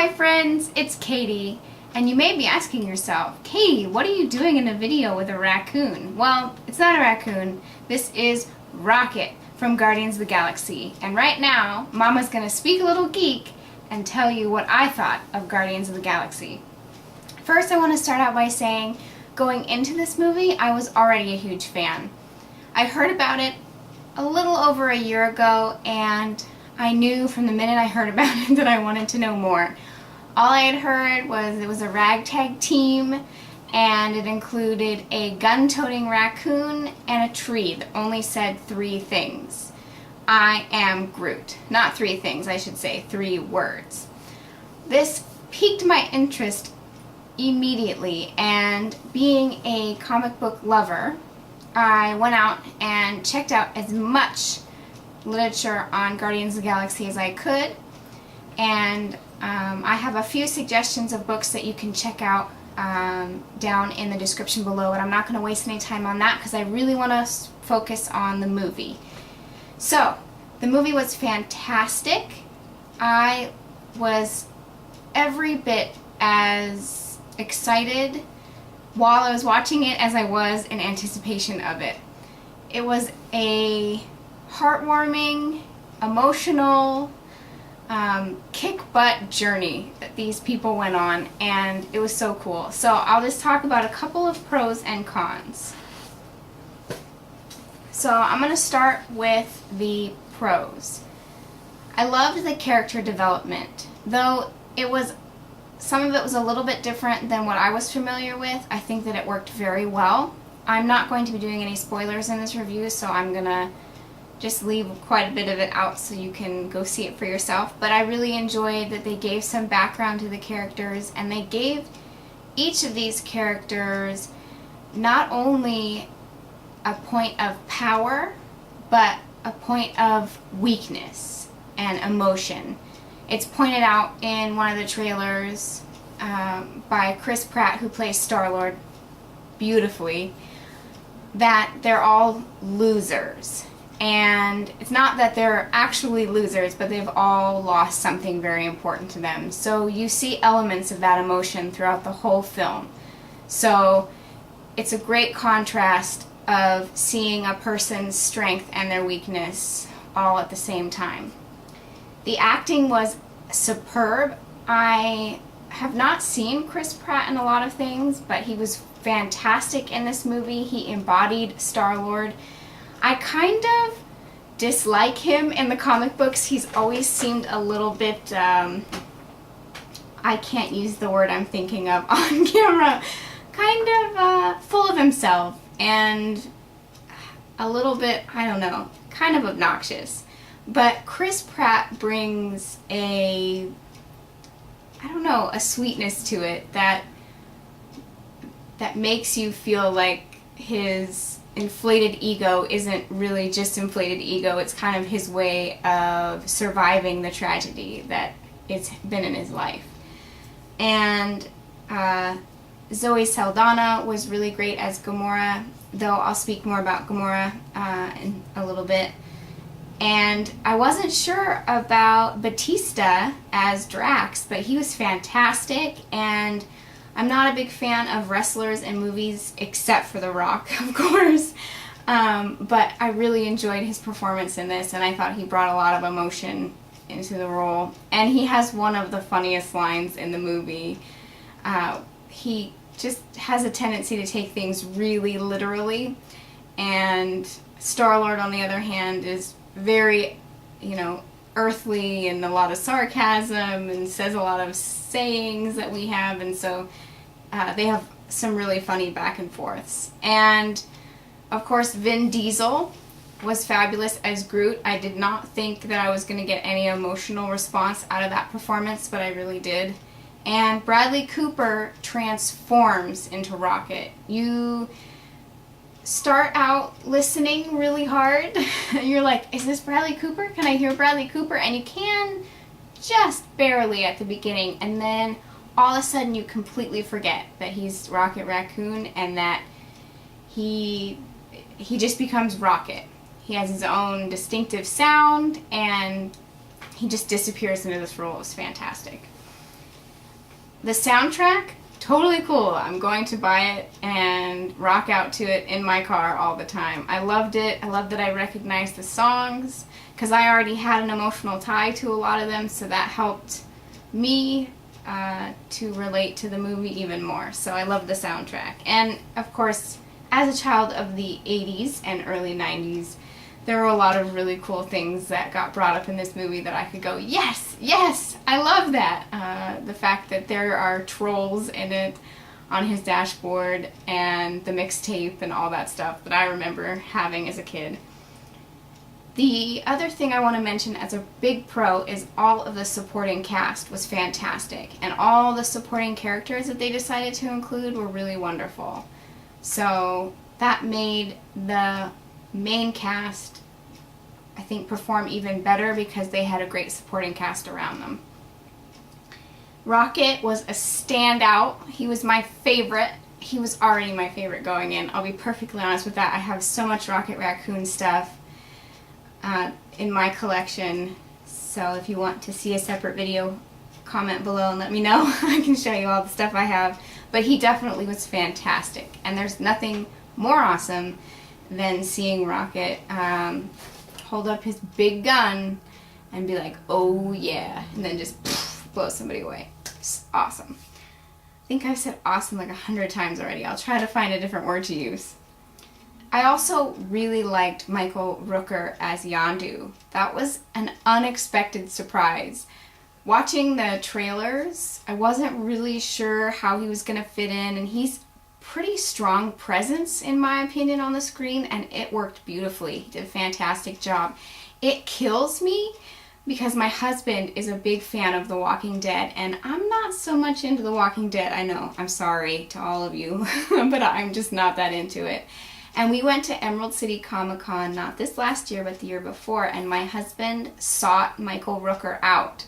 Hi friends, it's Katie, and you may be asking yourself, Katie, what are you doing in a video with a raccoon? Well, it's not a raccoon, this is Rocket from Guardians of the Galaxy, and right now, Mama's gonna speak a little geek and tell you what I thought of Guardians of the Galaxy. First, I want to start out by saying, going into this movie, I was already a huge fan. I heard about it a little over a year ago, and I knew from the minute I heard about it that I wanted to know more. All I had heard was it was a ragtag team, and it included a gun-toting raccoon and a tree that only said 3 things. I am Groot. Not 3 things, I should say 3 words. This piqued my interest immediately, and being a comic book lover, I went out and checked out as much literature on Guardians of the Galaxy as I could, and I have a few suggestions of books that you can check out down in the description below, and I'm not going to waste any time on that because I really want to focus on the movie. So, the movie was fantastic. I was every bit as excited while I was watching it as I was in anticipation of it. It was a heartwarming, emotional, kick-butt journey that these people went on, and it was so cool. So I'll just talk about a couple of pros and cons. So I'm going to start with the pros. I loved the character development, though some of it was a little bit different than what I was familiar with. I think that it worked very well. I'm not going to be doing any spoilers in this review, so I'm going to just leave quite a bit of it out so you can go see it for yourself. But I really enjoyed that they gave some background to the characters, and they gave each of these characters not only a point of power, but a point of weakness and emotion. It's pointed out in one of the trailers by Chris Pratt, who plays Star-Lord beautifully, that they're all losers. And it's not that they're actually losers, but they've all lost something very important to them. So you see elements of that emotion throughout the whole film. So it's a great contrast of seeing a person's strength and their weakness all at the same time. The acting was superb. I have not seen Chris Pratt in a lot of things, but he was fantastic in this movie. He embodied Star-Lord. I kind of dislike him in the comic books. He's always seemed a little bit, I can't use the word I'm thinking of on camera, kind of full of himself and a little bit, I don't know, kind of obnoxious. But Chris Pratt brings a sweetness to it that makes you feel like his inflated ego isn't really just inflated ego. It's kind of his way of surviving the tragedy that it's been in his life. And Zoe Saldana was really great as Gamora, though I'll speak more about Gamora in a little bit. And I wasn't sure about Batista as Drax, but he was fantastic, and I'm not a big fan of wrestlers in movies, except for The Rock, of course, but I really enjoyed his performance in this, and I thought he brought a lot of emotion into the role. And he has one of the funniest lines in the movie. He just has a tendency to take things really literally, and Star-Lord, on the other hand, is very, earthly and a lot of sarcasm and says a lot of sayings that we have, and so they have some really funny back and forths. And of course, Vin Diesel was fabulous as Groot. I did not think that I was going to get any emotional response out of that performance, but I really did. And Bradley Cooper transforms into Rocket. You start out listening really hard. You're like, is this Bradley Cooper? Can I hear Bradley Cooper? And you can just barely at the beginning, and then all of a sudden you completely forget that he's Rocket Raccoon and that he just becomes Rocket. He has his own distinctive sound, and he just disappears into this role. It was fantastic. The soundtrack, totally cool. I'm going to buy it and rock out to it in my car all the time. I loved it. I loved that I recognized the songs because I already had an emotional tie to a lot of them, so that helped me to relate to the movie even more. So I love the soundtrack. And of course, as a child of the 80s and early 90s, there were a lot of really cool things that got brought up in this movie that I could go, yes, yes, I love that. The fact that there are trolls in it on his dashboard and the mixtape and all that stuff that I remember having as a kid. The other thing I want to mention as a big pro is all of the supporting cast was fantastic, and all the supporting characters that they decided to include were really wonderful. So that made the main cast, I think, perform even better because they had a great supporting cast around them. Rocket was a standout. He was my favorite. He was already my favorite going in. I'll be perfectly honest with that. I have so much Rocket Raccoon stuff in my collection, so if you want to see a separate video, comment below and let me know. I can show you all the stuff I have. But he definitely was fantastic, and there's nothing more awesome than seeing Rocket hold up his big gun and be like, oh yeah, and then just blow somebody away. It's awesome. I think I've said awesome like 100 times already. I'll try to find a different word to use. I also really liked Michael Rooker as Yondu. That was an unexpected surprise. Watching the trailers, I wasn't really sure how he was going to fit in, and he's pretty strong presence in my opinion on the screen, and it worked beautifully. He did a fantastic job. It kills me because my husband is a big fan of The Walking Dead, and I'm not so much into The Walking Dead. I know, I'm sorry to all of you, but I'm just not that into it. And we went to Emerald City Comic Con, not this last year, but the year before, and my husband sought Michael Rooker out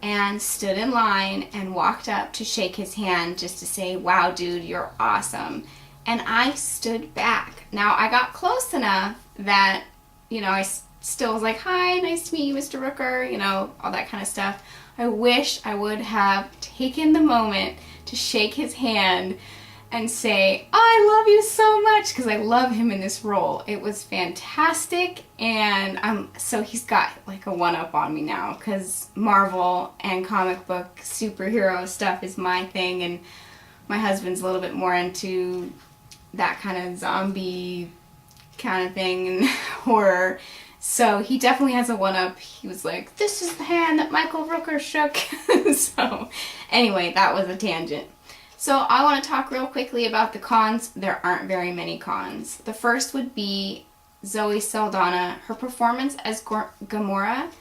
and stood in line and walked up to shake his hand just to say, wow, dude, you're awesome. And I stood back. Now, I got close enough that, you know, I still was like, hi, nice to meet you, Mr. Rooker, you know, all that kind of stuff. I wish I would have taken the moment to shake his hand and say, I love you so much, because I love him in this role. It was fantastic, and so he's got like a one-up on me now, because Marvel and comic book superhero stuff is my thing, and my husband's a little bit more into that kind of zombie kind of thing and horror. So he definitely has a one-up. He was like, this is the hand that Michael Rooker shook. So anyway, that was a tangent. So I want to talk real quickly about the cons. There aren't very many cons. The first would be Zoe Saldana. Her performance as Gamora,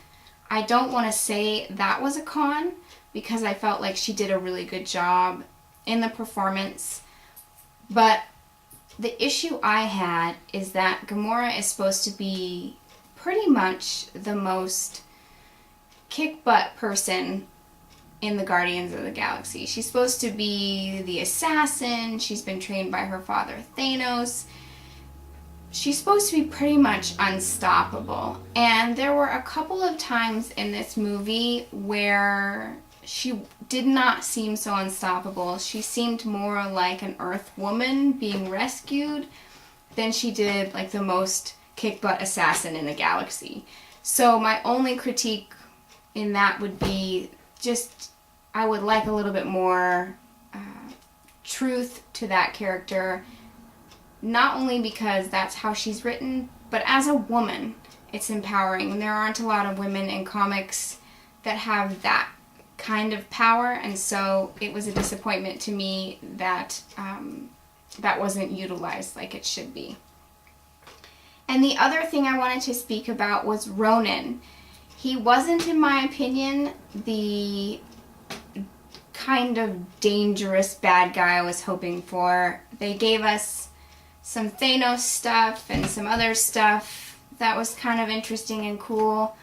I don't want to say that was a con because I felt like she did a really good job in the performance. But the issue I had is that Gamora is supposed to be pretty much the most kick-butt person in the Guardians of the Galaxy. She's supposed to be the assassin. She's been trained by her father Thanos. She's supposed to be pretty much unstoppable. And there were a couple of times in this movie where she did not seem so unstoppable. She seemed more like an Earth woman being rescued than she did like the most kick-butt assassin in the galaxy. So my only critique in that would be just, I would like a little bit more truth to that character, not only because that's how she's written, but as a woman, it's empowering. And there aren't a lot of women in comics that have that kind of power, and so it was a disappointment to me that that wasn't utilized like it should be. And the other thing I wanted to speak about was Ronan. He wasn't, in my opinion, the kind of dangerous bad guy I was hoping for. They gave us some Thanos stuff and some other stuff that was kind of interesting and cool,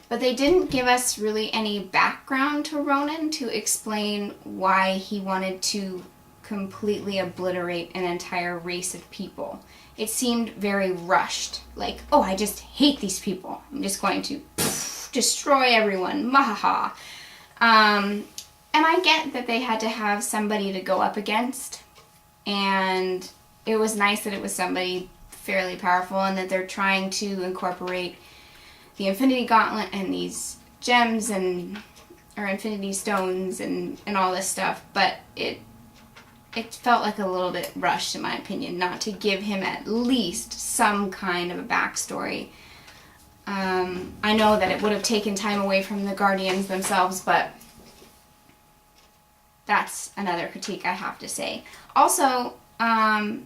but they didn't give us really any background to Ronan to explain why he wanted to completely obliterate an entire race of people. It seemed very rushed, like, oh, I just hate these people. I'm just going to destroy everyone, mahaha. And I get that they had to have somebody to go up against, and it was nice that it was somebody fairly powerful, and that they're trying to incorporate the Infinity Gauntlet and these gems or Infinity Stones and all this stuff, but it felt like a little bit rushed, in my opinion, not to give him at least some kind of a backstory. I know that it would have taken time away from the Guardians themselves, but that's another critique I have to say. Also, I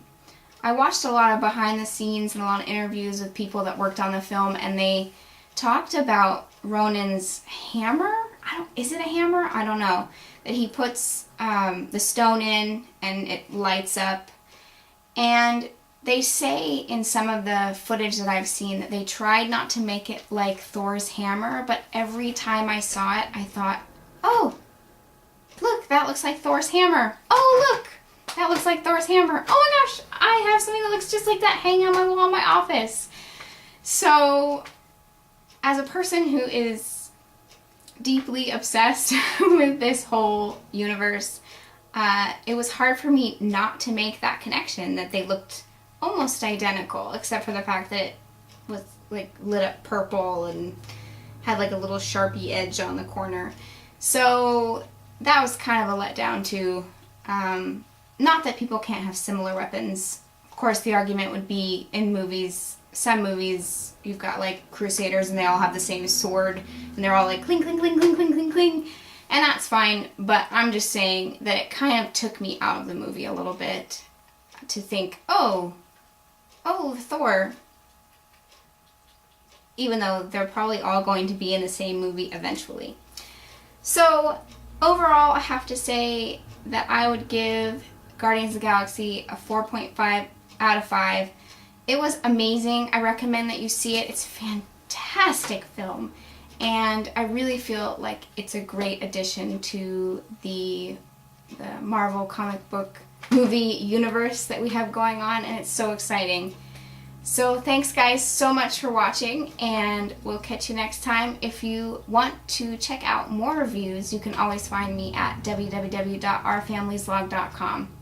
watched a lot of behind the scenes and a lot of interviews with people that worked on the film, and they talked about Ronan's hammer. Is it a hammer? I don't know. That he puts the stone in and it lights up. And they say in some of the footage that I've seen that they tried not to make it like Thor's hammer, but every time I saw it, I thought, oh, look, that looks like Thor's hammer. Oh, look, that looks like Thor's hammer. Oh my gosh, I have something that looks just like that hanging on my wall in my office. So, as a person who is deeply obsessed with this whole universe, it was hard for me not to make that connection, that they looked almost identical, except for the fact that it was like lit up purple and had like a little Sharpie edge on the corner. So that was kind of a letdown too. Not that people can't have similar weapons. Of course, the argument would be in movies, some movies, you've got like Crusaders and they all have the same sword and they're all like cling, cling, cling, cling, cling, cling, cling. And that's fine, but I'm just saying that it kind of took me out of the movie a little bit to think, oh, Thor. Even though they're probably all going to be in the same movie eventually. So, overall, I have to say that I would give Guardians of the Galaxy a 4.5 out of 5. It was amazing. I recommend that you see it. It's a fantastic film. And I really feel like it's a great addition to the Marvel comic book movie universe that we have going on, and it's so exciting. So thanks guys so much for watching, and we'll catch you next time. If you want to check out more reviews, you can always find me at www.ourfamilieslog.com.